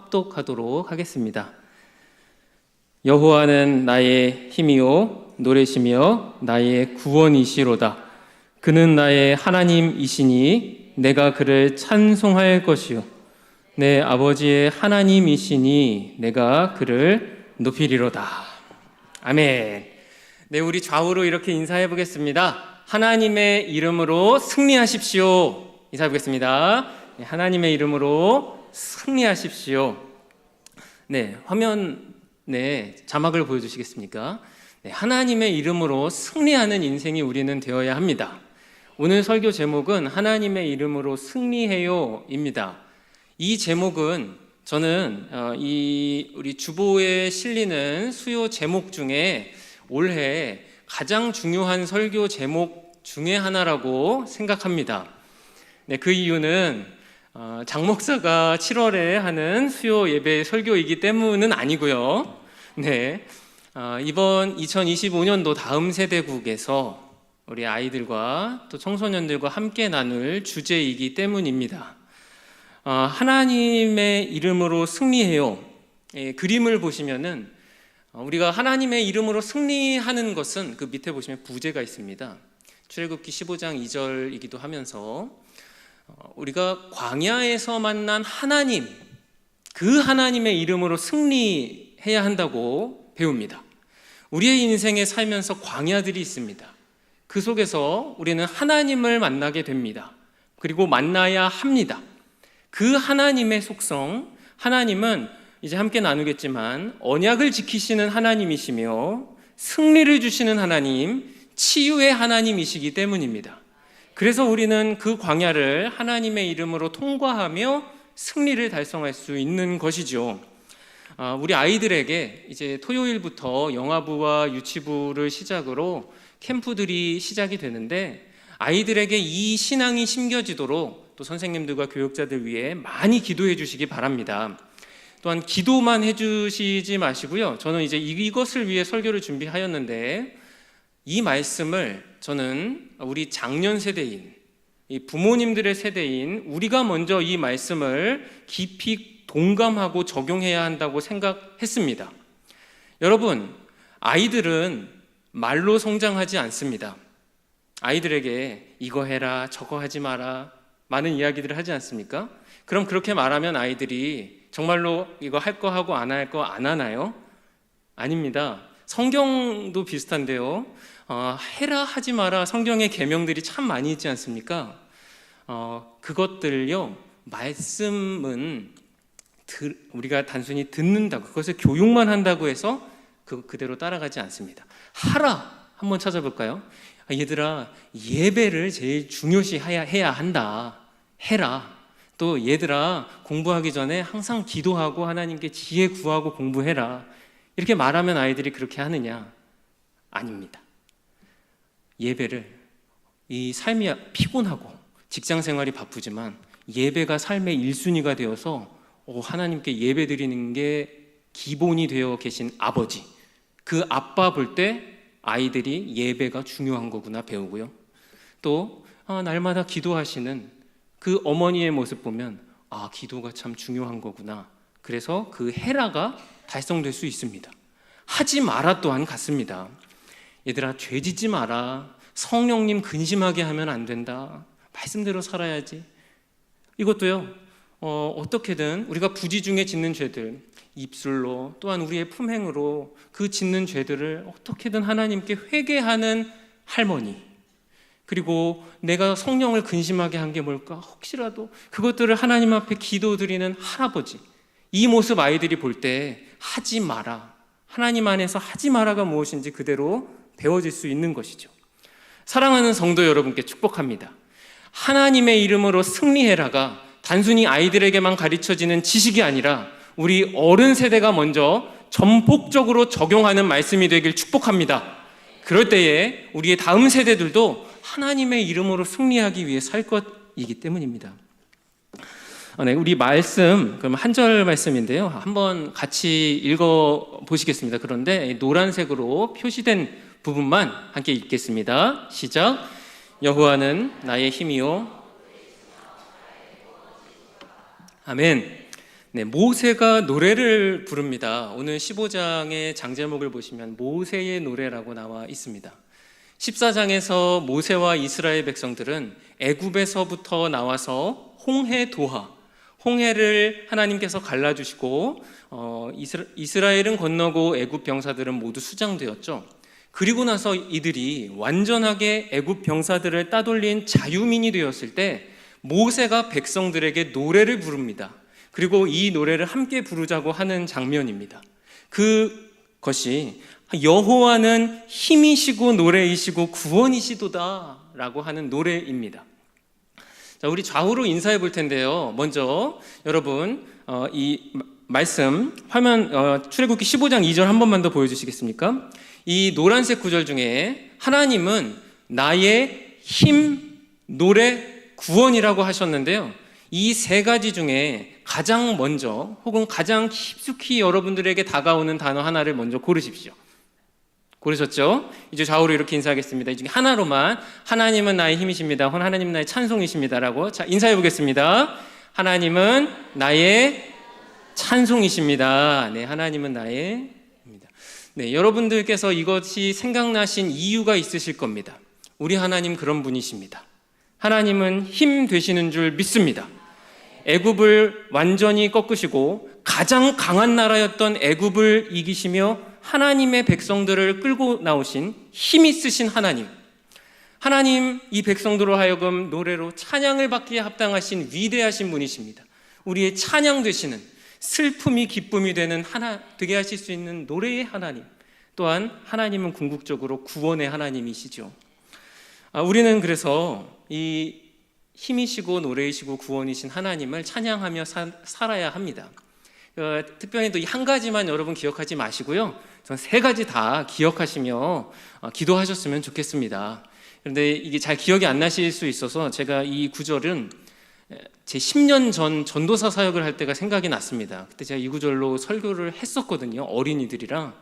합독하도록 하겠습니다. 여호와는 나의 힘이요 노래시며 나의 구원이시로다. 그는 나의 하나님이시니 내가 그를 찬송할 것이요 내 아버지의 하나님이시니 내가 그를 높이리로다. 아멘. 네, 우리 좌우로 이렇게 인사해 보겠습니다. 하나님의 이름으로 승리하십시오. 인사해 보겠습니다. 네, 하나님의 이름으로 승리하십시오. 네, 화면에 자막을 보여주시겠습니까? 네, 하나님의 이름으로 승리하는 인생이 우리는 되어야 합니다. 오늘 설교 제목은 하나님의 이름으로 승리해요입니다. 이 제목은 저는 우리 주보에 실리는 수요 제목 중에 올해 가장 중요한 설교 제목 중에 하나라고 생각합니다. 네, 그 이유는 장 목사가 7월에 하는 수요 예배 설교이기 때문은 아니고요. 네, 이번 2025년도 다음 세대국에서 우리 아이들과 또 청소년들과 함께 나눌 주제이기 때문입니다. 하나님의 이름으로 승리해요. 그림을 보시면은 우리가 하나님의 이름으로 승리하는 것은 그 밑에 보시면 부제가 있습니다. 출애굽기 15장 2절이기도 하면서 우리가 광야에서 만난 하나님, 그 하나님의 이름으로 승리해야 한다고 배웁니다. 우리의 인생에 살면서 광야들이 있습니다. 그 속에서 우리는 하나님을 만나게 됩니다. 그리고 만나야 합니다. 그 하나님의 속성, 하나님은 이제 함께 나누겠지만 언약을 지키시는 하나님이시며 승리를 주시는 하나님, 치유의 하나님이시기 때문입니다. 그래서 우리는 그 광야를 하나님의 이름으로 통과하며 승리를 달성할 수 있는 것이죠. 우리 아이들에게 이제 토요일부터 영아부와 유치부를 시작으로 캠프들이 시작이 되는데 아이들에게 이 신앙이 심겨지도록 또 선생님들과 교육자들 위해 많이 기도해 주시기 바랍니다. 또한 기도만 해주시지 마시고요. 저는 이제 이것을 위해 설교를 준비하였는데 이 말씀을 저는 우리 장년 세대인, 이 부모님들의 세대인 우리가 먼저 이 말씀을 깊이 동감하고 적용해야 한다고 생각했습니다. 여러분, 아이들은 말로 성장하지 않습니다. 아이들에게 이거 해라, 저거 하지 마라 많은 이야기들을 하지 않습니까? 그럼 그렇게 말하면 아이들이 정말로 이거 할 거 하고 안 할 거 안 하나요? 아닙니다. 성경도 비슷한데요. 해라 하지 마라 성경의 계명들이 참 많이 있지 않습니까? 그것들요, 말씀은 우리가 단순히 듣는다고, 그것을 교육만 한다고 해서 그대로 따라가지 않습니다. 하라 한번 찾아볼까요? 얘들아, 예배를 제일 중요시 해야 한다. 해라. 또 얘들아, 공부하기 전에 항상 기도하고 하나님께 지혜 구하고 공부해라. 이렇게 말하면 아이들이 그렇게 하느냐? 아닙니다. 예배를, 이 삶이 피곤하고 직장 생활이 바쁘지만 예배가 삶의 1순위가 되어서 하나님께 예배 드리는 게 기본이 되어 계신 아버지, 그 아빠 볼 때 아이들이 예배가 중요한 거구나 배우고요. 또 날마다 기도하시는 그 어머니의 모습 보면 기도가 참 중요한 거구나. 그래서 그 헤라가 달성될 수 있습니다. 하지 마라 또한 같습니다. 얘들아, 죄 짓지 마라. 성령님 근심하게 하면 안 된다. 말씀대로 살아야지. 이것도요, 어떻게든 우리가 부지 중에 짓는 죄들, 입술로 또한 우리의 품행으로 그 짓는 죄들을 어떻게든 하나님께 회개하는 할머니, 그리고 내가 성령을 근심하게 한 게 뭘까? 혹시라도 그것들을 하나님 앞에 기도드리는 할아버지, 이 모습 아이들이 볼 때 하지 마라, 하나님 안에서 하지 마라가 무엇인지 그대로 배워질 수 있는 것이죠. 사랑하는 성도 여러분께 축복합니다. 하나님의 이름으로 승리해라가 단순히 아이들에게만 가르쳐지는 지식이 아니라 우리 어른 세대가 먼저 전폭적으로 적용하는 말씀이 되길 축복합니다. 그럴 때에 우리의 다음 세대들도 하나님의 이름으로 승리하기 위해 살 것이기 때문입니다. 네, 우리 말씀, 그럼 한 절 말씀인데요. 한번 같이 읽어 보시겠습니다. 그런데 노란색으로 표시된 부분만 함께 읽겠습니다. 시작. 여호와는 나의 힘이요. 아멘. 네, 모세가 노래를 부릅니다. 오늘 15장의 장제목을 보시면 모세의 노래라고 나와 있습니다. 14장에서 모세와 이스라엘 백성들은 애굽에서부터 나와서 홍해 도하, 홍해를 하나님께서 갈라주시고 이스라엘은 건너고 애굽 병사들은 모두 수장되었죠. 그리고 나서 이들이 완전하게 애굽 병사들을 따돌린 자유민이 되었을 때 모세가 백성들에게 노래를 부릅니다. 그리고 이 노래를 함께 부르자고 하는 장면입니다. 그것이 여호와는 힘이시고 노래이시고 구원이시도다 라고 하는 노래입니다. 자, 우리 좌우로 인사해 볼 텐데요. 먼저 여러분 이 말씀 화면 출애굽기 15장 2절 한 번만 더 보여주시겠습니까? 이 노란색 구절 중에 하나님은 나의 힘, 노래, 구원이라고 하셨는데요. 이 세 가지 중에 가장 먼저 혹은 가장 깊숙이 여러분들에게 다가오는 단어 하나를 먼저 고르십시오. 고르셨죠? 이제 좌우로 이렇게 인사하겠습니다. 이 중에 하나로만 하나님은 나의 힘이십니다. 하나님은 나의 찬송이십니다. 라고 자, 인사해 보겠습니다. 하나님은 나의 찬송이십니다. 네, 하나님은 나의 입니다. 네, 여러분들께서 이것이 생각나신 이유가 있으실 겁니다. 우리 하나님 그런 분이십니다. 하나님은 힘 되시는 줄 믿습니다. 애굽을 완전히 꺾으시고 가장 강한 나라였던 애굽을 이기시며 하나님의 백성들을 끌고 나오신 힘 있으신 하나님, 이 백성들로 하여금 노래로 찬양을 받기에 합당하신 위대하신 분이십니다. 우리의 찬양 되시는, 슬픔이 기쁨이 되는 되게 하실 수 있는 노래의 하나님, 또한 하나님은 궁극적으로 구원의 하나님이시죠. 우리는 그래서 이 힘이시고 노래이시고 구원이신 하나님을 찬양하며 살아야 합니다. 특별히 또 한 가지만 여러분 기억하지 마시고요. 전 세 가지 다 기억하시며 기도하셨으면 좋겠습니다. 그런데 이게 잘 기억이 안 나실 수 있어서 제가 이 구절은 제 10년 전 전도사 사역을 할 때가 생각이 났습니다. 그때 제가 이 구절로 설교를 했었거든요. 어린이들이랑.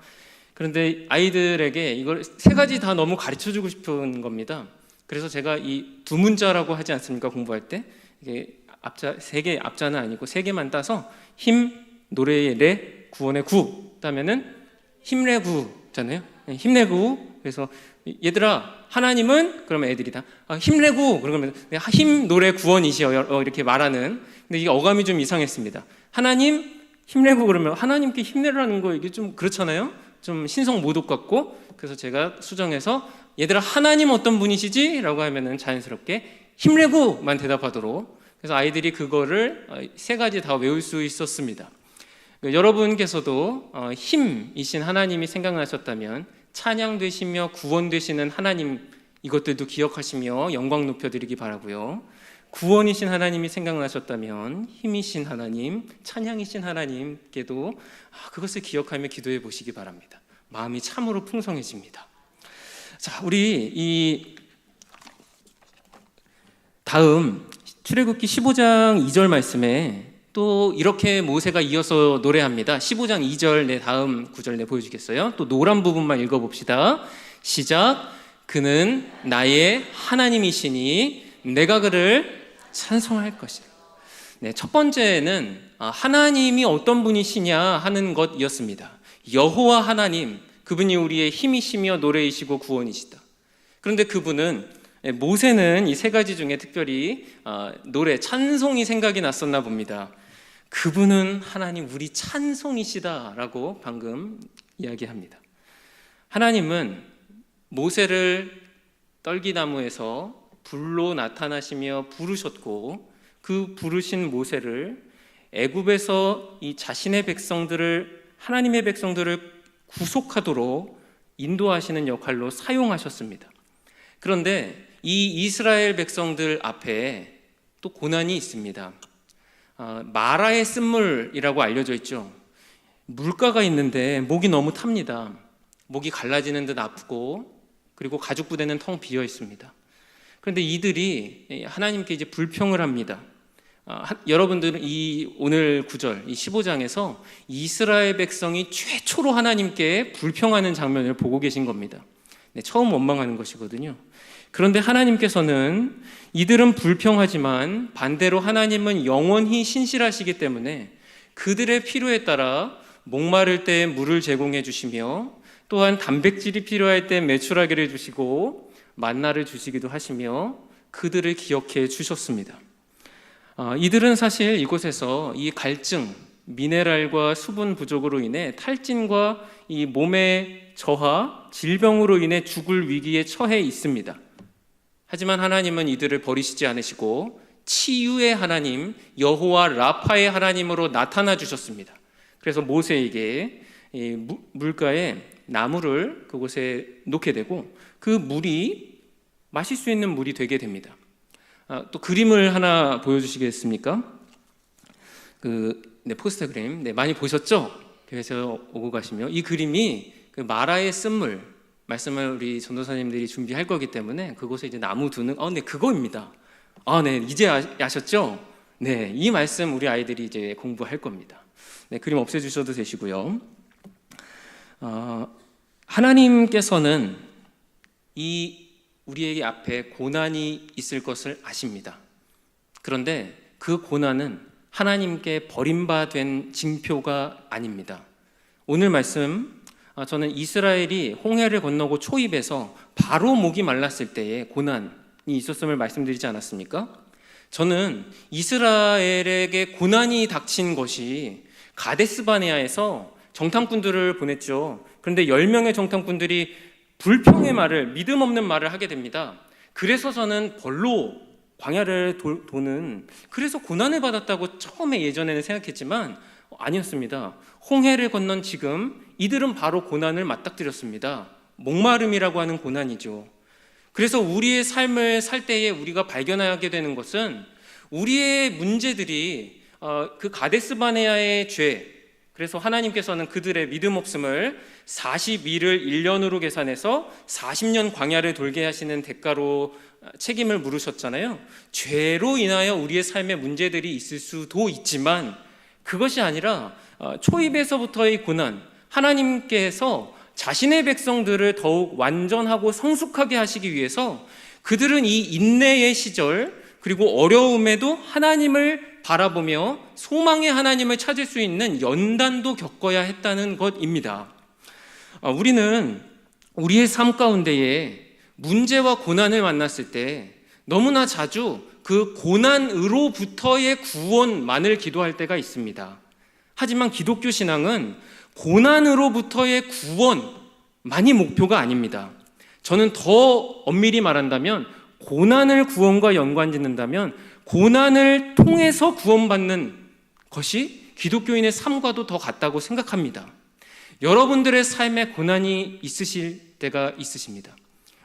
그런데 아이들에게 이걸 세 가지 다 너무 가르쳐주고 싶은 겁니다. 그래서 제가 이 두 문자라고 하지 않습니까? 공부할 때 이게 앞자 세 개, 앞자는 아니고 세 개만 따서 힘, 노래의 레, 구원의 구, 그다음에는 힘내구잖아요. 힘내구. 그래서 얘들아 하나님은 그러면 애들이 다 힘내구 그러면 힘, 노래, 구원이시여 이렇게 말하는. 근데 이게 어감이 좀 이상했습니다. 하나님 힘내구 그러면 하나님께 힘내라는 거 이게 좀 그렇잖아요. 좀 신성 모독 같고. 그래서 제가 수정해서 얘들아 하나님 어떤 분이시지? 라고 하면은 자연스럽게 힘내구만 대답하도록. 그래서 아이들이 그거를 세 가지 다 외울 수 있었습니다. 여러분께서도 힘이신 하나님이 생각나셨다면 찬양되시며 구원되시는 하나님 이것들도 기억하시며 영광 높여드리기 바라고요. 구원이신 하나님이 생각나셨다면 힘이신 하나님, 찬양이신 하나님께도 그것을 기억하며 기도해 보시기 바랍니다. 마음이 참으로 풍성해집니다. 자, 우리 이 다음 출애굽기 15장 2절 말씀에 또 이렇게 모세가 이어서 노래합니다. 15장 2절 내 다음 구절 내 보여주겠어요? 또 노란 부분만 읽어봅시다. 시작. 그는 나의 하나님이시니 내가 그를 찬송할 것이다. 네, 첫 번째는 하나님이 어떤 분이시냐 하는 것이었습니다. 여호와 하나님, 그분이 우리의 힘이시며 노래이시고 구원이시다. 그런데 그분은 모세는 이 세 가지 중에 특별히 노래, 찬송이 생각이 났었나 봅니다. 그분은 하나님 우리 찬송이시다라고 방금 이야기합니다. 하나님은 모세를 떨기나무에서 불로 나타나시며 부르셨고 그 부르신 모세를 애굽에서 이 자신의 백성들을 하나님의 백성들을 구속하도록 인도하시는 역할로 사용하셨습니다. 그런데 이 이스라엘 백성들 앞에 또 고난이 있습니다. 마라의 쓴물이라고 알려져 있죠. 물가가 있는데 목이 너무 탑니다. 목이 갈라지는 듯 아프고 그리고 가죽 부대는 텅 비어 있습니다. 그런데 이들이 하나님께 이제 불평을 합니다. 여러분들은 이 오늘 구절, 이 15장에서 이스라엘 백성이 최초로 하나님께 불평하는 장면을 보고 계신 겁니다. 네, 처음 원망하는 것이거든요. 그런데 하나님께서는 이들은 불평하지만 반대로 하나님은 영원히 신실하시기 때문에 그들의 필요에 따라 목마를 때 물을 제공해 주시며 또한 단백질이 필요할 때 메추라기를 주시고 만나를 주시기도 하시며 그들을 기억해 주셨습니다. 이들은 사실 이곳에서 이 갈증, 미네랄과 수분 부족으로 인해 탈진과 이 몸의 저하, 질병으로 인해 죽을 위기에 처해 있습니다. 하지만 하나님은 이들을 버리시지 않으시고 치유의 하나님, 여호와 라파의 하나님으로 나타나 주셨습니다. 그래서 모세에게 물가에 나무를 그곳에 놓게 되고 그 물이 마실 수 있는 물이 되게 됩니다. 또 그림을 하나 보여주시겠습니까? 포스터 그림, 많이 보셨죠? 그래서 오고 가시며 이 그림이 그 마라의 쓴물 말씀을 우리 전도사님들이 준비할 거기 때문에 그곳에 이제 나무 두는 네 그거입니다. 네 이제 아셨죠? 네, 이 말씀 우리 아이들이 이제 공부할 겁니다. 네, 그림 없애주셔도 되시고요. 하나님께서는 우리에게 앞에 고난이 있을 것을 아십니다. 그런데 그 고난은 하나님께 버림받은 징표가 아닙니다. 오늘 말씀 저는 이스라엘이 홍해를 건너고 초입에서 바로 목이 말랐을 때에 고난이 있었음을 말씀드리지 않았습니까? 저는 이스라엘에게 고난이 닥친 것이 가데스바네아에서 정탐꾼들을 보냈죠. 그런데 10명의 정탐꾼들이 불평의 말을, 믿음 없는 말을 하게 됩니다. 그래서 저는 벌로 광야를 도는, 그래서 고난을 받았다고 처음에 예전에는 생각했지만 아니었습니다. 홍해를 건넌 지금 이들은 바로 고난을 맞닥뜨렸습니다. 목마름이라고 하는 고난이죠. 그래서 우리의 삶을 살 때에 우리가 발견하게 되는 것은 우리의 문제들이 그 가데스바네아의 죄, 그래서 하나님께서는 그들의 믿음 없음을 42를 1년으로 계산해서 40년 광야를 돌게 하시는 대가로 책임을 물으셨잖아요. 죄로 인하여 우리의 삶에 문제들이 있을 수도 있지만 그것이 아니라 초입에서부터의 고난, 하나님께서 자신의 백성들을 더욱 완전하고 성숙하게 하시기 위해서 그들은 이 인내의 시절 그리고 어려움에도 하나님을 바라보며 소망의 하나님을 찾을 수 있는 연단도 겪어야 했다는 것입니다. 우리는 우리의 삶 가운데에 문제와 고난을 만났을 때 너무나 자주 그 고난으로부터의 구원만을 기도할 때가 있습니다. 하지만 기독교 신앙은 고난으로부터의 구원만이 목표가 아닙니다. 저는 더 엄밀히 말한다면 고난을 구원과 연관짓는다면 고난을 통해서 구원받는 것이 기독교인의 삶과도 더 같다고 생각합니다. 여러분들의 삶에 고난이 있으실 때가 있으십니다.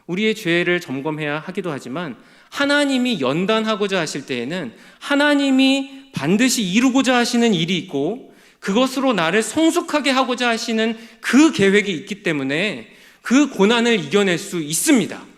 우리의 죄를 점검해야 하기도 하지만 하나님이 연단하고자 하실 때에는 하나님이 반드시 이루고자 하시는 일이 있고 그것으로 나를 성숙하게 하고자 하시는 그 계획이 있기 때문에 그 고난을 이겨낼 수 있습니다.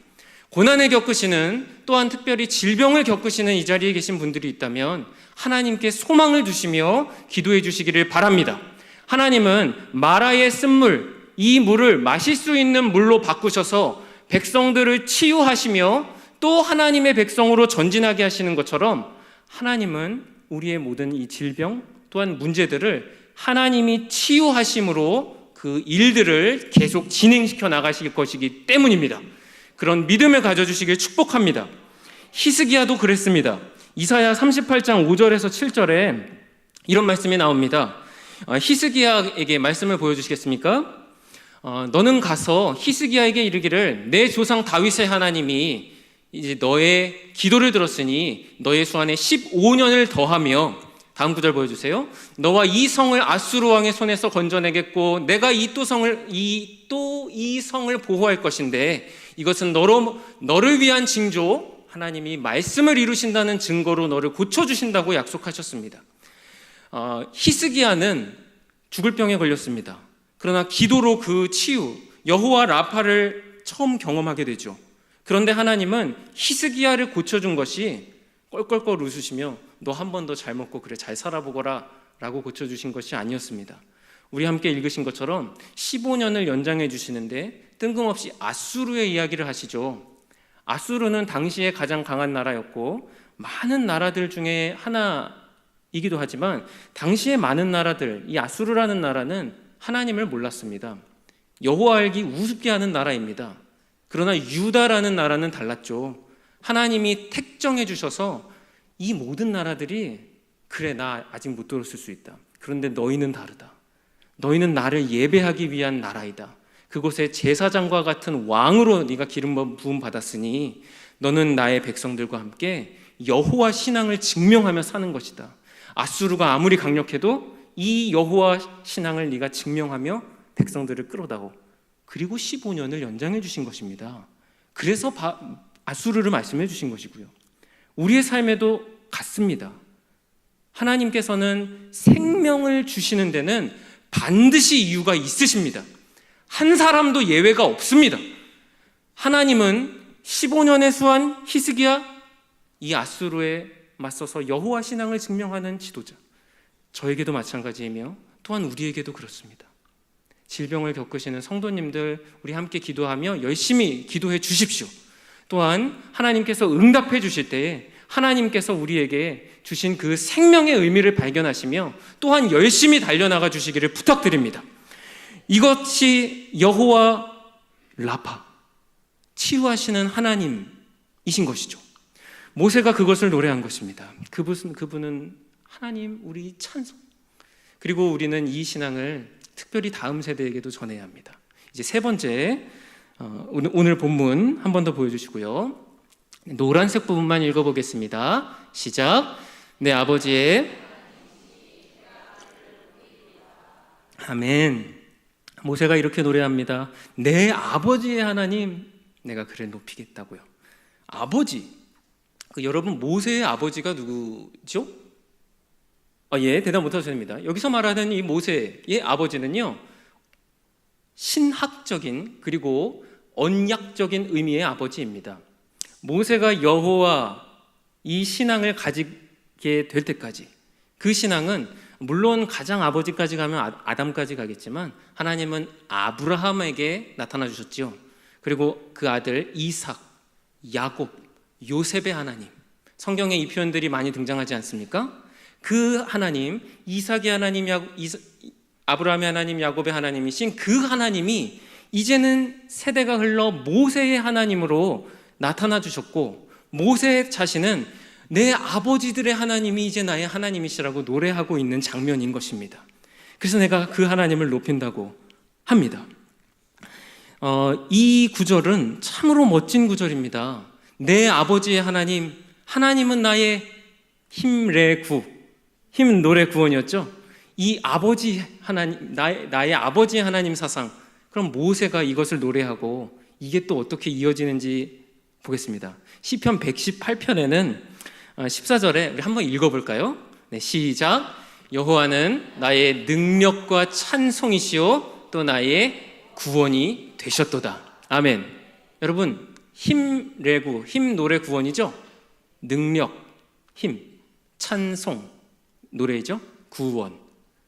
고난을 겪으시는, 또한 특별히 질병을 겪으시는 이 자리에 계신 분들이 있다면 하나님께 소망을 두시며 기도해 주시기를 바랍니다. 하나님은 마라의 쓴물, 이 물을 마실 수 있는 물로 바꾸셔서 백성들을 치유하시며 또 하나님의 백성으로 전진하게 하시는 것처럼 하나님은 우리의 모든 이 질병 또한 문제들을 하나님이 치유하심으로 그 일들을 계속 진행시켜 나가실 것이기 때문입니다. 그런 믿음을 가져주시길 축복합니다. 히스기야도 그랬습니다. 이사야 38장 5절에서 7절에 이런 말씀이 나옵니다. 히스기야에게 말씀을 보여주시겠습니까? 너는 가서 히스기야에게 이르기를 내 조상 다윗의 하나님이 이제 너의 기도를 들었으니 너의 수 안에 15년을 더하며, 다음 구절 보여주세요. 너와 이 성을 아수르 왕의 손에서 건져내겠고 내가 이 성을 보호할 것인데 이것은 너를 위한 징조, 하나님이 말씀을 이루신다는 증거로 너를 고쳐주신다고 약속하셨습니다. 히스기야는 죽을 병에 걸렸습니다. 그러나 기도로 그 치유, 여호와 라파를 처음 경험하게 되죠. 그런데 하나님은 히스기야를 고쳐준 것이 껄껄껄 웃으시며 너 한 번 더 잘 먹고 그래 잘 살아보거라 라고 고쳐주신 것이 아니었습니다. 우리 함께 읽으신 것처럼 15년을 연장해 주시는데 뜬금없이 아수르의 이야기를 하시죠. 아수르는 당시에 가장 강한 나라였고 많은 나라들 중에 하나였습니다. 이기도 하지만 당시의 많은 나라들, 이 아수르라는 나라는 하나님을 몰랐습니다. 여호와 알기 우습게 하는 나라입니다. 그러나 유다라는 나라는 달랐죠. 하나님이 택정해 주셔서 이 모든 나라들이 그래, 나 아직 못 들었을 수 있다. 그런데 너희는 다르다. 너희는 나를 예배하기 위한 나라이다. 그곳에 제사장과 같은 왕으로 네가 기름 부음 받았으니 너는 나의 백성들과 함께 여호와 신앙을 증명하며 사는 것이다. 아수르가 아무리 강력해도 이 여호와 신앙을 네가 증명하며 백성들을 끌어다오. 그리고 15년을 연장해 주신 것입니다. 그래서 아수르를 말씀해 주신 것이고요. 우리의 삶에도 같습니다. 하나님께서는 생명을 주시는 데는 반드시 이유가 있으십니다. 한 사람도 예외가 없습니다. 하나님은 15년의 수한 히스기야, 이 아수르에 맞서서 여호와 신앙을 증명하는 지도자, 저에게도 마찬가지이며 또한 우리에게도 그렇습니다. 질병을 겪으시는 성도님들, 우리 함께 기도하며 열심히 기도해 주십시오. 또한 하나님께서 응답해 주실 때에 하나님께서 우리에게 주신 그 생명의 의미를 발견하시며 또한 열심히 달려나가 주시기를 부탁드립니다. 이것이 여호와 라파, 치유하시는 하나님이신 것이죠. 모세가 그것을 노래한 것입니다. 그분은 하나님 우리 찬송. 그리고 우리는 이 신앙을 특별히 다음 세대에게도 전해야 합니다. 이제 세 번째, 오늘 본문 한 번 더 보여주시고요. 노란색 부분만 읽어보겠습니다. 시작. 내 아버지의 아멘. 모세가 이렇게 노래합니다. 내 아버지의 하나님, 내가 그를 높이겠다고요. 아버지. 여러분, 모세의 아버지가 누구죠? 예, 대답 못하셔도 됩니다. 여기서 말하는 이 모세의 아버지는요, 신학적인 그리고 언약적인 의미의 아버지입니다. 모세가 여호와 이 신앙을 가지게 될 때까지, 그 신앙은 물론 가장 아버지까지 가면 아담까지 가겠지만 하나님은 아브라함에게 나타나 주셨죠. 그리고 그 아들 이삭, 야곱, 요셉의 하나님, 성경에 이 표현들이 많이 등장하지 않습니까? 그 하나님, 이삭의 하나님, 아브라함의 하나님, 야곱의 하나님이신 그 하나님이 이제는 세대가 흘러 모세의 하나님으로 나타나 주셨고, 모세 자신은 내 아버지들의 하나님이 이제 나의 하나님이시라고 노래하고 있는 장면인 것입니다. 그래서 내가 그 하나님을 높인다고 합니다. 이 구절은 참으로 멋진 구절입니다. 내 아버지의 하나님, 하나님은 나의 힘레구, 힘 노래 구원이었죠. 이 아버지 하나님, 나의 아버지의 하나님 사상. 그럼 모세가 이것을 노래하고 이게 또 어떻게 이어지는지 보겠습니다. 시편 118편에는 14절에 우리 한번 읽어볼까요? 네, 시작. 여호와는 나의 능력과 찬송이시오 또 나의 구원이 되셨도다. 아멘. 여러분, 힘 레구, 힘 노래 구원이죠. 능력, 힘, 찬송, 노래죠. 구원.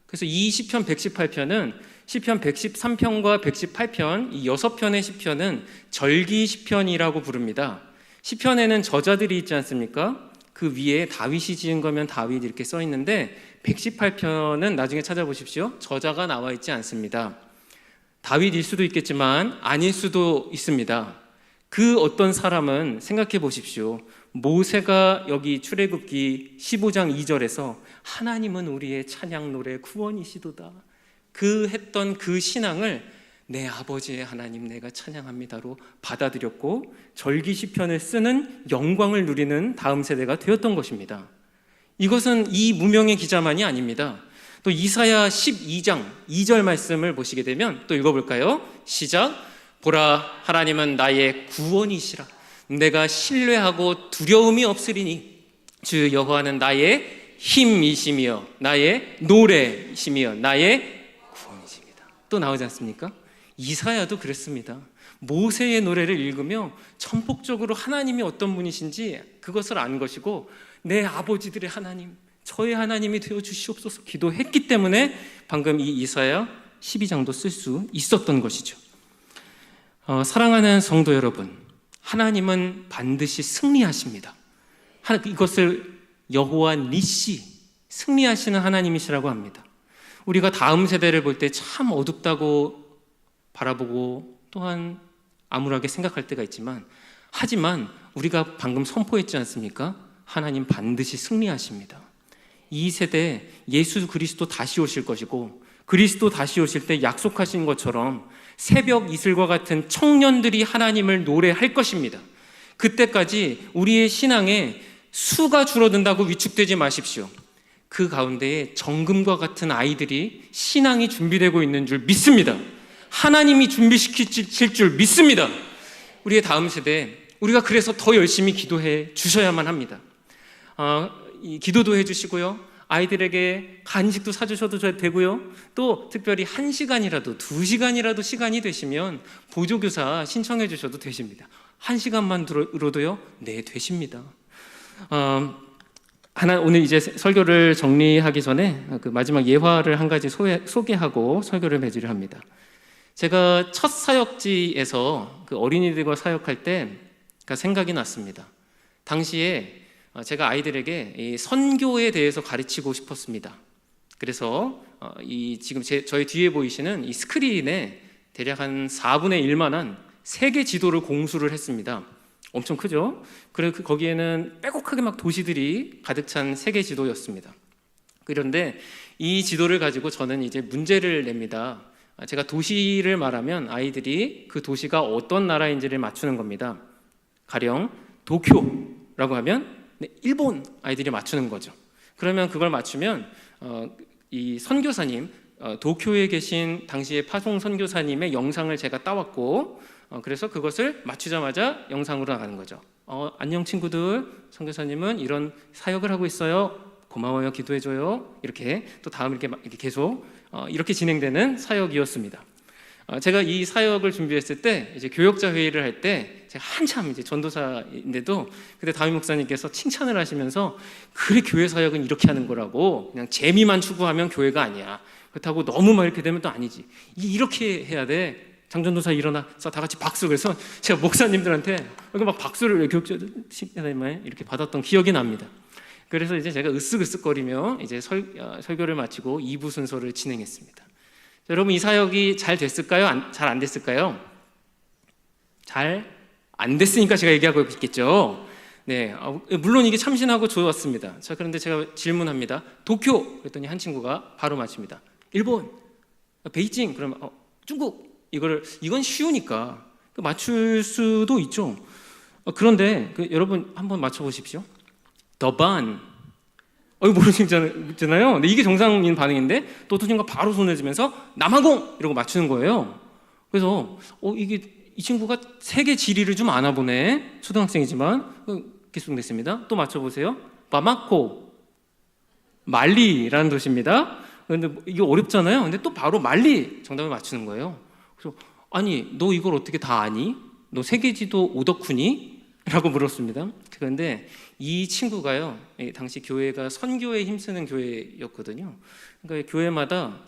그래서 이 시편 118편은 시편 113편과 118편, 이 6편의 시편은 절기 시편이라고 부릅니다. 시편에는 저자들이 있지 않습니까? 그 위에 다윗이 지은 거면 다윗 이렇게 써 있는데 118편은 나중에 찾아보십시오. 저자가 나와 있지 않습니다. 다윗일 수도 있겠지만 아닐 수도 있습니다. 그 어떤 사람은 생각해 보십시오. 모세가 여기 출애굽기 15장 2절에서 하나님은 우리의 찬양 노래 구원이시도다, 그 했던 그 신앙을 내 아버지의 하나님 내가 찬양합니다로 받아들였고 절기 시편을 쓰는 영광을 누리는 다음 세대가 되었던 것입니다. 이것은 이 무명의 기자만이 아닙니다. 또 이사야 12장 2절 말씀을 보시게 되면 또 읽어볼까요? 시작. 보라, 하나님은 나의 구원이시라. 내가 신뢰하고 두려움이 없으리니 주 여호와는 나의 힘이시며 나의 노래이시며 나의 구원이십니다. 또 나오지 않습니까? 이사야도 그랬습니다. 모세의 노래를 읽으며 전폭적으로 하나님이 어떤 분이신지 그것을 안 것이고 내 아버지들의 하나님, 저의 하나님이 되어 주시옵소서 기도했기 때문에 방금 이 이사야 12장도 쓸 수 있었던 것이죠. 사랑하는 성도 여러분, 하나님은 반드시 승리하십니다. 이것을 여호와 니시, 승리하시는 하나님이시라고 합니다. 우리가 다음 세대를 볼 때 참 어둡다고 바라보고 또한 암울하게 생각할 때가 있지만, 하지만 우리가 방금 선포했지 않습니까? 하나님 반드시 승리하십니다. 이 세대에 예수 그리스도 다시 오실 것이고, 그리스도 다시 오실 때 약속하신 것처럼 새벽 이슬과 같은 청년들이 하나님을 노래할 것입니다. 그때까지 우리의 신앙에 수가 줄어든다고 위축되지 마십시오. 그 가운데에 정금과 같은 아이들이 신앙이 준비되고 있는 줄 믿습니다. 하나님이 준비시키실 줄 믿습니다. 우리의 다음 세대, 우리가 그래서 더 열심히 기도해 주셔야만 합니다. 기도도 해주시고요, 아이들에게 간식도 사주셔도 되고요, 또 특별히 1시간이라도 2시간이라도 시간이 되시면 보조교사 신청해 주셔도 되십니다. 1시간만 들어도요, 네, 되십니다. 오늘 이제 설교를 정리하기 전에 그 마지막 예화를 한 가지 소개하고 설교를 맺으려 합니다. 제가 첫 사역지에서 그 어린이들과 사역할 때 생각이 났습니다. 당시에 제가 아이들에게 이 선교에 대해서 가르치고 싶었습니다. 그래서 지금 저희 뒤에 보이시는 이 스크린에 대략 한 4분의 1만한 세계 지도를 공수를 했습니다. 엄청 크죠? 그리고 거기에는 빼곡하게 막 도시들이 가득 찬 세계 지도였습니다. 그런데 이 지도를 가지고 저는 이제 문제를 냅니다. 제가 도시를 말하면 아이들이 그 도시가 어떤 나라인지를 맞추는 겁니다. 가령 도쿄라고 하면 일본 아이들이 맞추는 거죠. 그러면 그걸 맞추면 이 선교사님, 도쿄에 계신 당시의 파송 선교사님의 영상을 제가 따왔고, 그래서 그것을 맞추자마자 영상으로 나가는 거죠. 안녕 친구들, 선교사님은 이런 사역을 하고 있어요. 고마워요, 기도해줘요. 이렇게 또 다음 이렇게 계속 이렇게 진행되는 사역이었습니다. 제가 이 사역을 준비했을 때 이제 교역자 회의를 할 때 제가 한참 이제 전도사인데도 그때 다윗 목사님께서 칭찬을 하시면서, 그래 교회 사역은 이렇게 하는 거라고, 그냥 재미만 추구하면 교회가 아니야. 그렇다고 너무 막 이렇게 되면 또 아니지. 이렇게 해야 돼. 장전도사 일어나서 다 같이 박수. 그래서 제가 목사님들한테 이렇게 막 박수를 교역자 이렇게 받았던 기억이 납니다. 그래서 이제 제가 으쓱으쓱거리며 이제 설교를 마치고 2부 순서를 진행했습니다. 여러분, 이 사역이 잘 됐을까요? 잘 안 됐을까요? 잘 안 됐으니까 제가 얘기하고 있겠죠. 네, 물론 이게 참신하고 좋았습니다. 자, 그런데 제가 질문합니다. 도쿄! 그랬더니 한 친구가 바로 맞춥니다. 일본! 베이징! 그러면 중국! 이건 쉬우니까 맞출 수도 있죠. 그런데 여러분 한번 맞춰보십시오. 더반. 모르시잖아요. 근데 이게 정상인 반응인데 또 어떤 친구가 바로 손을 들면서 남아공! 이러고 맞추는 거예요. 그래서 이 친구가 세계 지리를 좀 아나 보네. 초등학생이지만 계속됐습니다. 또 맞춰보세요. 바마코, 말리라는 도시입니다. 그런데 이게 어렵잖아요. 근데 또 바로 말리 정답을 맞추는 거예요. 그래서 아니, 너 이걸 어떻게 다 아니? 너 세계 지도 오덕후니? 라고 물었습니다. 그런데 이 친구가요, 당시 교회가 선교에 힘쓰는 교회였거든요. 그러니까 교회마다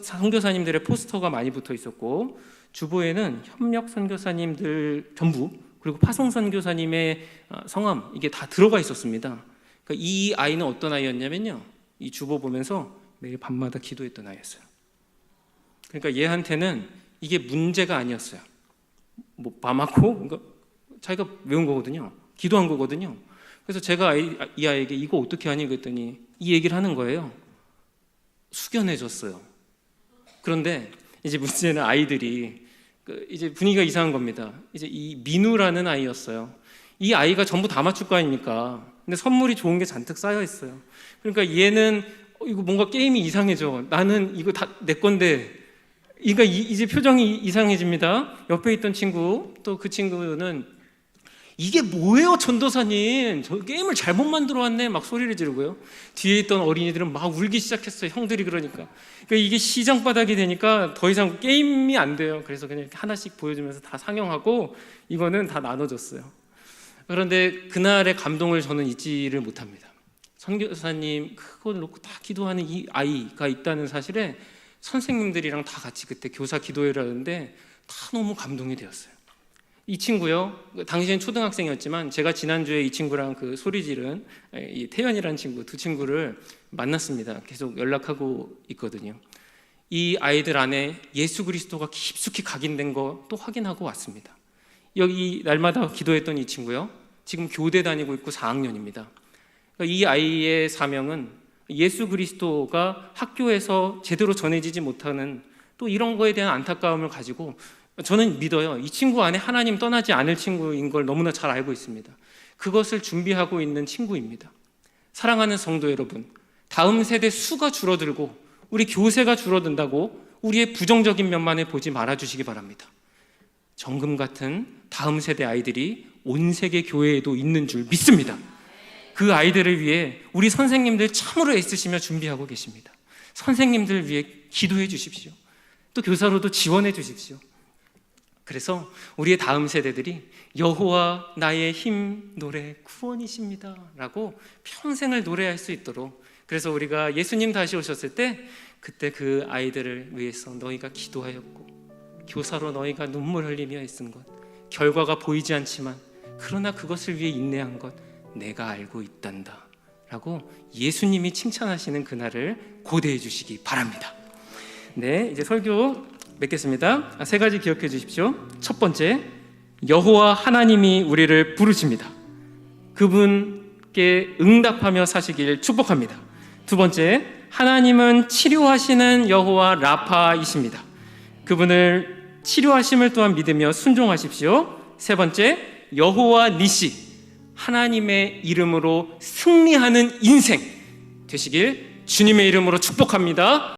선교사님들의 포스터가 많이 붙어 있었고, 주보에는 협력 선교사님들 전부, 그리고 파송 선교사님의 성함, 이게 다 들어가 있었습니다. 그러니까 이 아이는 어떤 아이였냐면요, 이 주보 보면서 매일 밤마다 기도했던 아이였어요. 그러니까 얘한테는 이게 문제가 아니었어요. 바마코? 그러니까 자기가 외운 거거든요. 기도한 거거든요. 그래서 제가 이 아이에게 이거 어떻게 하니? 그랬더니 이 얘기를 하는 거예요. 숙연해졌어요. 그런데 이제 문제는 아이들이 이제 분위기가 이상한 겁니다. 이제 이 민우라는 아이였어요. 이 아이가 전부 다 맞출 거 아닙니까? 근데 선물이 좋은 게 잔뜩 쌓여 있어요. 그러니까 얘는 이거 뭔가 게임이 이상해져. 나는 이거 다 내 건데. 그러니까 이제 표정이 이상해집니다. 옆에 있던 친구, 또 그 친구는 이게 뭐예요, 전도사님? 저 게임을 잘못 만들어 왔네. 막 소리를 지르고요. 뒤에 있던 어린이들은 막 울기 시작했어요. 형들이 그러니까 이게 시장 바닥이 되니까 더 이상 게임이 안 돼요. 그래서 그냥 이렇게 하나씩 보여주면서 다 상영하고 이거는 다 나눠줬어요. 그런데 그날의 감동을 저는 잊지를 못합니다. 선교사님 그걸 놓고 다 기도하는 이 아이가 있다는 사실에 선생님들이랑 다 같이 그때 교사 기도회를 하는데 다 너무 감동이 되었어요. 이 친구요, 당시엔 초등학생이었지만 제가 지난주에 이 친구랑 그 소리 지른 이 태연이라는 친구, 두 친구를 만났습니다. 계속 연락하고 있거든요. 이 아이들 안에 예수 그리스도가 깊숙이 각인된 거 또 확인하고 왔습니다. 여기 날마다 기도했던 이 친구요, 지금 교대 다니고 있고 4학년입니다. 이 아이의 사명은 예수 그리스도가 학교에서 제대로 전해지지 못하는 또 이런 거에 대한 안타까움을 가지고, 저는 믿어요. 이 친구 안에 하나님 떠나지 않을 친구인 걸 너무나 잘 알고 있습니다. 그것을 준비하고 있는 친구입니다. 사랑하는 성도 여러분, 다음 세대 수가 줄어들고 우리 교세가 줄어든다고 우리의 부정적인 면만을 보지 말아주시기 바랍니다. 정금 같은 다음 세대 아이들이 온 세계 교회에도 있는 줄 믿습니다. 그 아이들을 위해 우리 선생님들 참으로 애쓰시며 준비하고 계십니다. 선생님들 위해 기도해 주십시오. 또 교사로도 지원해 주십시오. 그래서 우리의 다음 세대들이 여호와 나의 힘 노래 구원이십니다 라고 평생을 노래할 수 있도록, 그래서 우리가 예수님 다시 오셨을 때 그때 그 아이들을 위해서 너희가 기도하였고 교사로 너희가 눈물 흘리며 애쓴 것, 결과가 보이지 않지만 그러나 그것을 위해 인내한 것 내가 알고 있단다 라고 예수님이 칭찬하시는 그날을 고대해 주시기 바랍니다. 네, 이제 설교 맺겠습니다. 세 가지 기억해 주십시오. 첫 번째, 여호와 하나님이 우리를 부르십니다. 그분께 응답하며 사시길 축복합니다. 두 번째, 하나님은 치료하시는 여호와 라파이십니다. 그분을 치료하심을 또한 믿으며 순종하십시오. 세 번째, 여호와 니시, 하나님의 이름으로 승리하는 인생 되시길 주님의 이름으로 축복합니다.